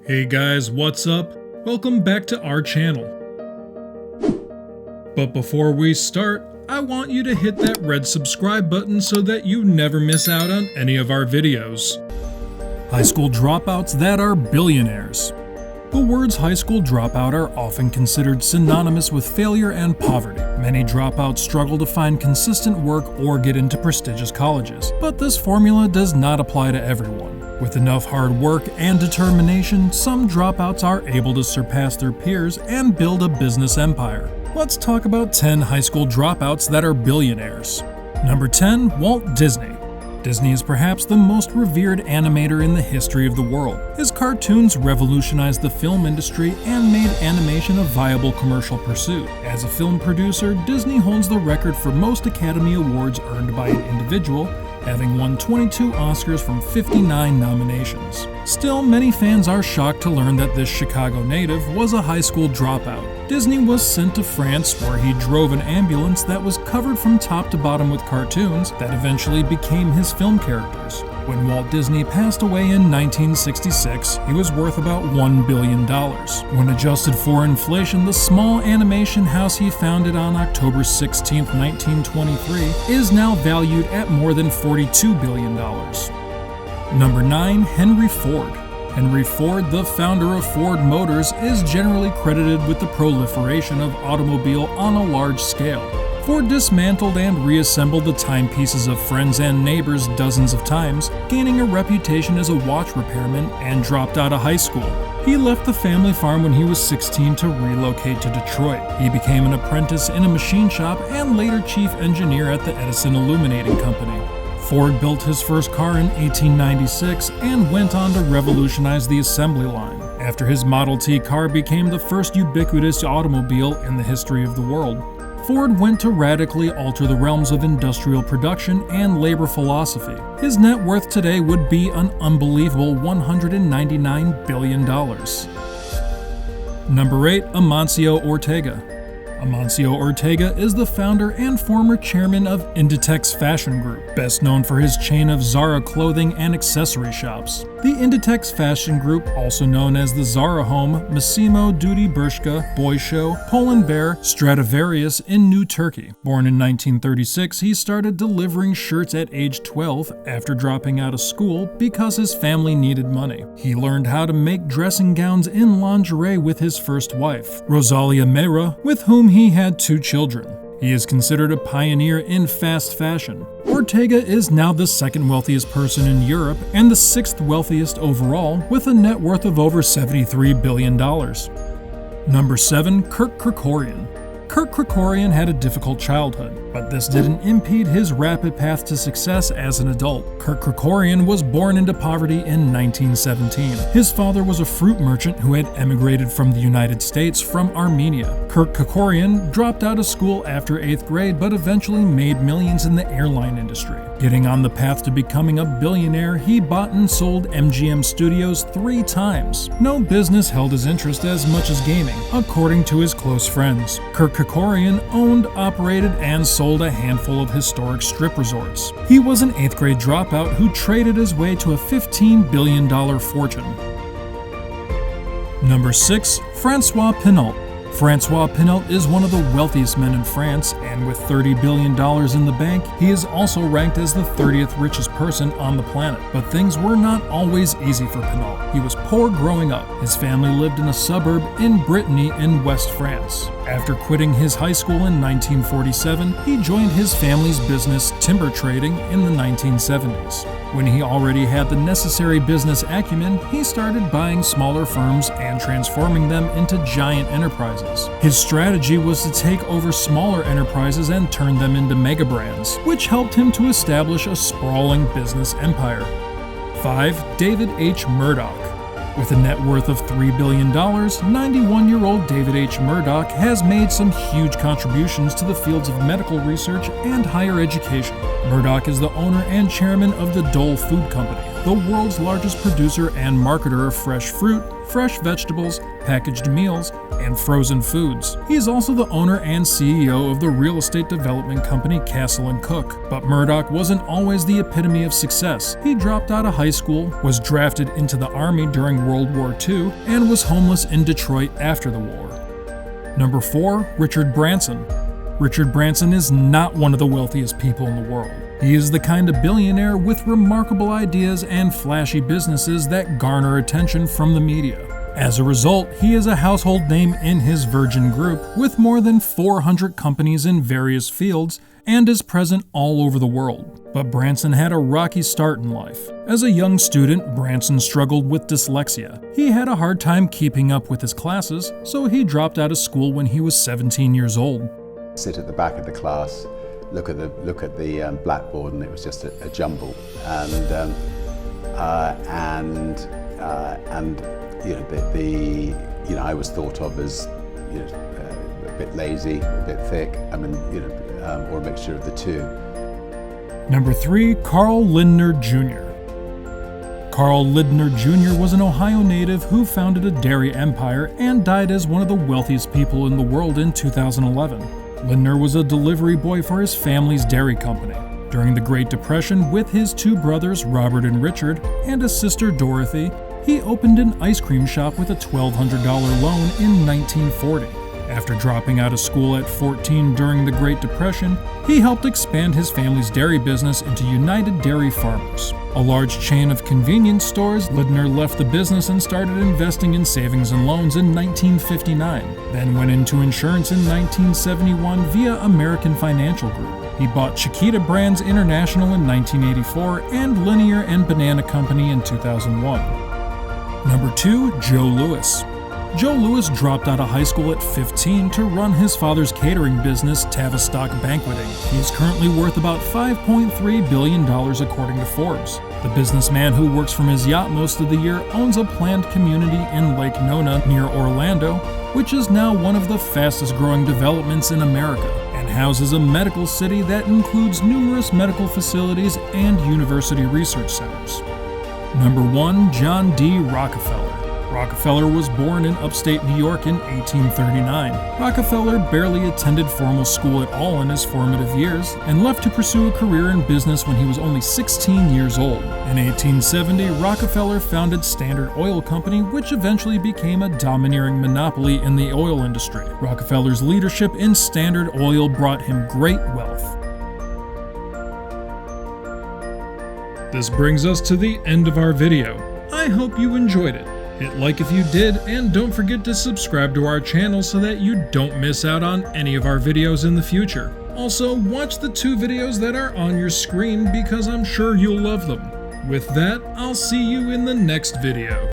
Hey guys, what's up? Welcome back to our channel. But before we start, I want you to hit that red subscribe button so that you never miss out on any of our videos. High school dropouts that are billionaires. The words high school dropout are often considered synonymous with failure and poverty. Many dropouts struggle to find consistent work or get into prestigious colleges, but this formula does not apply to everyone. With enough hard work and determination, some dropouts are able to surpass their peers and build a business empire. Let's talk about 10 high school dropouts that are billionaires. Number 10, Walt Disney. Disney is perhaps the most revered animator in the history of the world. His cartoons revolutionized the film industry and made animation a viable commercial pursuit. As a film producer, Disney holds the record for most Academy Awards earned by an individual, having won 22 Oscars from 59 nominations. Still, many fans are shocked to learn that this Chicago native was a high school dropout. Disney was sent to France, where he drove an ambulance that was covered from top to bottom with cartoons that eventually became his film characters. When Walt Disney passed away in 1966, he was worth about $1 billion. When adjusted for inflation, the small animation house he founded on October 16, 1923, is now valued at more than $42 billion. Number 9, Henry Ford. Henry Ford, the founder of Ford Motors, is generally credited with the proliferation of automobile on a large scale. Ford dismantled and reassembled the timepieces of friends and neighbors dozens of times, gaining a reputation as a watch repairman, and dropped out of high school. He left the family farm when he was 16 to relocate to Detroit. He became an apprentice in a machine shop and later chief engineer at the Edison Illuminating Company. Ford built his first car in 1896 and went on to revolutionize the assembly line, after his Model T car became the first ubiquitous automobile in the history of the world. Ford went to radically alter the realms of industrial production and labor philosophy. His net worth today would be an unbelievable $199 billion. Number 8, Amancio Ortega. Amancio Ortega is the founder and former chairman of Inditex Fashion Group, best known for his chain of Zara clothing and accessory shops. The Inditex Fashion Group, also known as the Zara Home, Massimo Dutti Bershka, Boy Show, Pull & Bear, Stradivarius in New Turkey. Born in 1936, he started delivering shirts at age 12 after dropping out of school because his family needed money. He learned how to make dressing gowns in lingerie with his first wife, Rosalia Meira, with whom he had 2 children. He is considered a pioneer in fast fashion. Ortega is now the second wealthiest person in Europe and the 6th wealthiest overall, with a net worth of over $73 billion. Number 7, Kirk Kerkorian. Kirk Kerkorian had a difficult childhood, but this didn't impede his rapid path to success as an adult. Kirk Kerkorian was born into poverty in 1917. His father was a fruit merchant who had emigrated from the United States from Armenia. Kirk Kerkorian dropped out of school after 8th grade, but eventually made millions in the airline industry. Getting on the path to becoming a billionaire, he bought and sold MGM Studios 3 times. No business held his interest as much as gaming, according to his close friends. Kirk Kerkorian owned, operated, and sold a handful of historic strip resorts. He was an 8th grade dropout who traded his way to a $15 billion fortune. Number 6, Francois Pinault. Francois Pinault is one of the wealthiest men in France, and with $30 billion in the bank, he is also ranked as the 30th richest person on the planet. But things were not always easy for Pinault. He was poor growing up. His family lived in a suburb in Brittany in West France. After quitting his high school in 1947, he joined his family's business, timber trading, in the 1970s. When he already had the necessary business acumen, he started buying smaller firms and transforming them into giant enterprises. His strategy was to take over smaller enterprises and turn them into mega brands, which helped him to establish a sprawling business empire. 5. David H. Murdoch. With a net worth of $3 billion, 91-year-old David H. Murdoch has made some huge contributions to the fields of medical research and higher education. Murdoch is the owner and chairman of the Dole Food Company, the world's largest producer and marketer of fresh fruit, fresh vegetables, packaged meals, and frozen foods. He is also the owner and CEO of the real estate development company Castle & Cook. But Murdoch wasn't always the epitome of success. He dropped out of high school, was drafted into the Army during World War II, and was homeless in Detroit after the war. Number 4. Richard Branson. Richard Branson is not one of the wealthiest people in the world. He is the kind of billionaire with remarkable ideas and flashy businesses that garner attention from the media. As a result, he is a household name in his Virgin Group with more than 400 companies in various fields and is present all over the world. But Branson had a rocky start in life. As a young student, Branson struggled with dyslexia. He had a hard time keeping up with his classes, so he dropped out of school when he was 17 years old. Sit at the back of the class, look at the blackboard, and it was just a jumble. And I was thought of as a bit lazy, a bit thick. Or a mixture of the two. Number 3. Carl Lindner Jr. Carl Lindner Jr. was an Ohio native who founded a dairy empire and died as one of the wealthiest people in the world in 2011. Lindner was a delivery boy for his family's dairy company. During the Great Depression, with his 2 brothers, Robert and Richard, and a sister, Dorothy, he opened an ice cream shop with a $1,200 loan in 1940. After dropping out of school at 14 during the Great Depression, he helped expand his family's dairy business into United Dairy Farmers, a large chain of convenience stores. Lindner left the business and started investing in savings and loans in 1959, then went into insurance in 1971 via American Financial Group. He bought Chiquita Brands International in 1984 and Linear and Banana Company in 2001. Number 2. Joe Louis. Joe Louis dropped out of high school at 15 to run his father's catering business, Tavistock Banqueting. He is currently worth about $5.3 billion according to Forbes. The businessman, who works from his yacht most of the year, owns a planned community in Lake Nona near Orlando, which is now one of the fastest growing developments in America, and houses a medical city that includes numerous medical facilities and university research centers. Number 1. John D. Rockefeller. Rockefeller was born in upstate New York in 1839. Rockefeller barely attended formal school at all in his formative years and left to pursue a career in business when he was only 16 years old. In 1870, Rockefeller founded Standard Oil Company, which eventually became a domineering monopoly in the oil industry. Rockefeller's leadership in Standard Oil brought him great wealth. This brings us to the end of our video. I hope you enjoyed it. Hit like if you did, and don't forget to subscribe to our channel so that you don't miss out on any of our videos in the future. Also, watch the 2 videos that are on your screen because I'm sure you'll love them. With that, I'll see you in the next video.